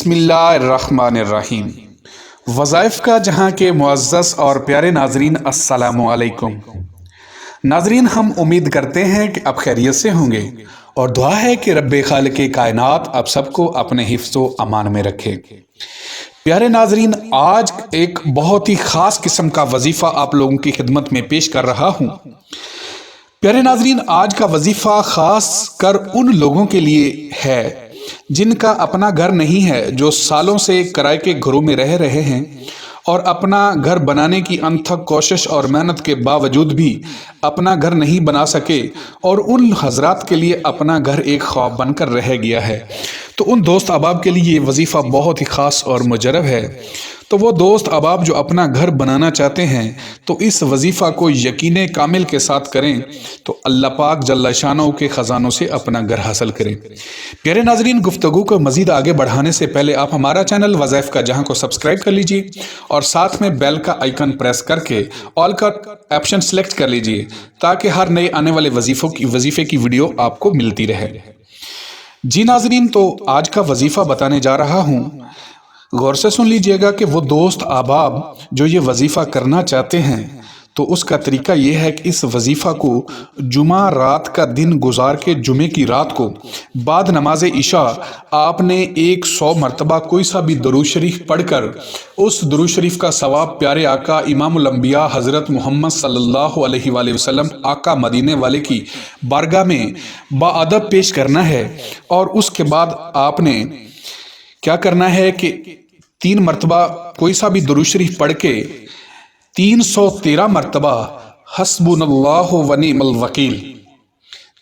بسم اللہ الرحمن الرحیم۔ وظائف کا جہاں کے معزز اور پیارے ناظرین، السلام علیکم۔ ناظرین، ہم امید کرتے ہیں کہ آپ خیریت سے ہوں گے اور دعا ہے کہ رب خالق کائنات آپ سب کو اپنے حفظ و امان میں رکھے۔ پیارے ناظرین، آج ایک بہت ہی خاص قسم کا وظیفہ آپ لوگوں کی خدمت میں پیش کر رہا ہوں۔ پیارے ناظرین، آج کا وظیفہ خاص کر ان لوگوں کے لیے ہے جن کا اپنا گھر نہیں ہے، جو سالوں سے کرائے کے گھروں میں رہ رہے ہیں اور اپنا گھر بنانے کی انتھک کوشش اور محنت کے باوجود بھی اپنا گھر نہیں بنا سکے، اور ان حضرات کے لیے اپنا گھر ایک خواب بن کر رہ گیا ہے۔ تو ان دوست احباب کے لیے یہ وظیفہ بہت ہی خاص اور مجرب ہے۔ تو وہ دوست احباب جو اپنا گھر بنانا چاہتے ہیں تو اس وظیفہ کو یقین کامل کے ساتھ کریں تو اللہ پاک جل شانہ کے خزانوں سے اپنا گھر حاصل کریں۔ پیارے ناظرین، گفتگو کو مزید آگے بڑھانے سے پہلے آپ ہمارا چینل وظائف کا جہاں کو سبسکرائب کر لیجئے اور ساتھ میں بیل کا آئیکن پریس کر کے آل کا آپشن سلیکٹ کر لیجئے تاکہ ہر نئے آنے والے وظیفے کی ویڈیو آپ کو ملتی رہے۔ جی ناظرین، تو آج کا وظیفہ بتانے جا رہا ہوں، غور سے سن لیجئے گا کہ وہ دوست احباب جو یہ وظیفہ کرنا چاہتے ہیں تو اس کا طریقہ یہ ہے کہ اس وظیفہ کو جمعہ رات کا دن گزار کے جمعے کی رات کو بعد نماز عشاء آپ نے 100 مرتبہ کوئی سا بھی درود شریف پڑھ کر اس درود شریف کا ثواب پیارے آقا امام الانبیاء حضرت محمد صلی اللہ علیہ وآلہ وسلم آقا مدینے والے کی بارگاہ میں باادب پیش کرنا ہے۔ اور اس کے بعد آپ نے کیا کرنا ہے کہ 3 مرتبہ کوئی سا بھی درود شریف پڑھ کے 313 مرتبہ حسبنا اللہ و نعم الوکیل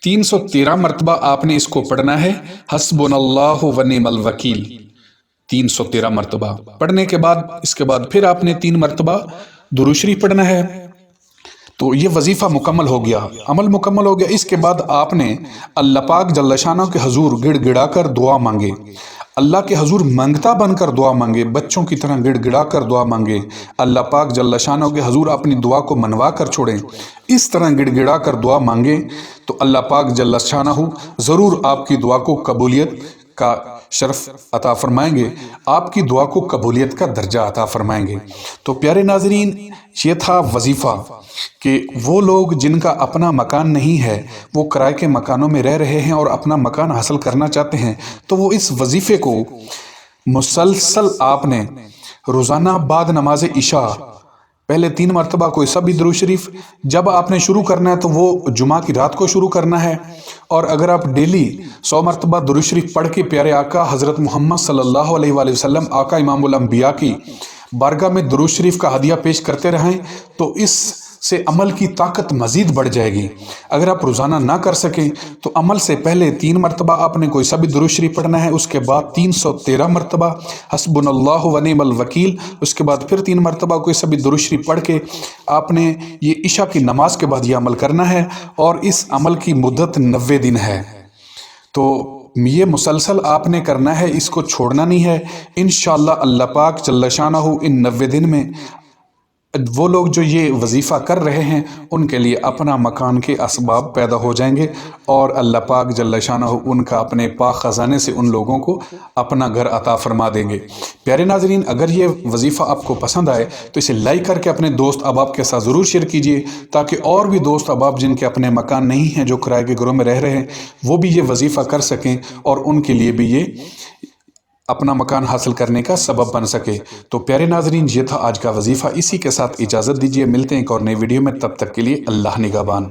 313 مرتبہ آپ نے اس کو پڑھنا ہے۔ حسبنا اللہ و نعم الوکیل 313 مرتبہ پڑھنے کے بعد اس کے بعد پھر آپ نے 3 مرتبہ درود شریف پڑھنا ہے۔ تو یہ وظیفہ مکمل ہو گیا، عمل مکمل ہو گیا۔ اس کے بعد آپ نے اللہ پاک جل شانہ کے حضور گڑ گڑا کر دعا مانگے، اللہ کے حضور منگتا بن کر دعا مانگے، بچوں کی طرح گڑ گڑا کر دعا مانگے، اللہ پاک جل شانہ کے حضور اپنی دعا کو منوا کر چھوڑیں۔ اس طرح گڑ گڑا کر دعا مانگیں تو اللہ پاک جل شانہ ضرور آپ کی دعا کو قبولیت کا شرف عطا فرمائیں گے، آپ کی دعا کو قبولیت کا درجہ عطا فرمائیں گے۔ تو پیارے ناظرین، یہ تھا وظیفہ کہ وہ لوگ جن کا اپنا مکان نہیں ہے، وہ کرائے کے مکانوں میں رہ رہے ہیں اور اپنا مکان حاصل کرنا چاہتے ہیں، تو وہ اس وظیفے کو مسلسل آپ نے روزانہ بعد نماز عشاء پہلے 3 مرتبہ کوئی سا بھی درود شریف جب آپ نے شروع کرنا ہے تو وہ جمعہ کی رات کو شروع کرنا ہے، اور اگر آپ ڈیلی 100 مرتبہ درود شریف پڑھ کے پیارے آقا حضرت محمد صلی اللہ علیہ وآلہ وسلم آقا امام الانبیاء کی بارگاہ میں درود شریف کا ہدیہ پیش کرتے رہیں تو اس سے عمل کی طاقت مزید بڑھ جائے گی۔ اگر آپ روزانہ نہ کر سکیں تو عمل سے پہلے 3 مرتبہ آپ نے کوئی سا بھی درود شریف پڑھنا ہے، اس کے بعد 313 مرتبہ حسبنا اللہ و نعم الوکیل، اس کے بعد پھر 3 مرتبہ کوئی سا بھی درود شریف پڑھ کے آپ نے یہ عشاء کی نماز کے بعد یہ عمل کرنا ہے، اور اس عمل کی مدت 90 دن ہے۔ تو یہ مسلسل آپ نے کرنا ہے، اس کو چھوڑنا نہیں ہے۔ انشاءاللہ اللہ پاک جل شانہ ان 90 دن میں وہ لوگ جو یہ وظیفہ کر رہے ہیں ان کے لیے اپنا مکان کے اسباب پیدا ہو جائیں گے، اور اللہ پاک جل شانہ ان کا اپنے پاک خزانے سے ان لوگوں کو اپنا گھر عطا فرما دیں گے۔ پیارے ناظرین، اگر یہ وظیفہ آپ کو پسند آئے تو اسے لائک کر کے اپنے دوست احباب کے ساتھ ضرور شیئر کیجئے تاکہ اور بھی دوست احباب جن کے اپنے مکان نہیں ہیں، جو کرائے کے گھروں میں رہ رہے ہیں، وہ بھی یہ وظیفہ کر سکیں اور ان کے لیے بھی یہ اپنا مکان حاصل کرنے کا سبب بن سکے۔ تو پیارے ناظرین، یہ تھا آج کا وظیفہ۔ اسی کے ساتھ اجازت دیجیے، ملتے ہیں ایک اور نئی ویڈیو میں، تب تک کے لیے اللہ نگہبان۔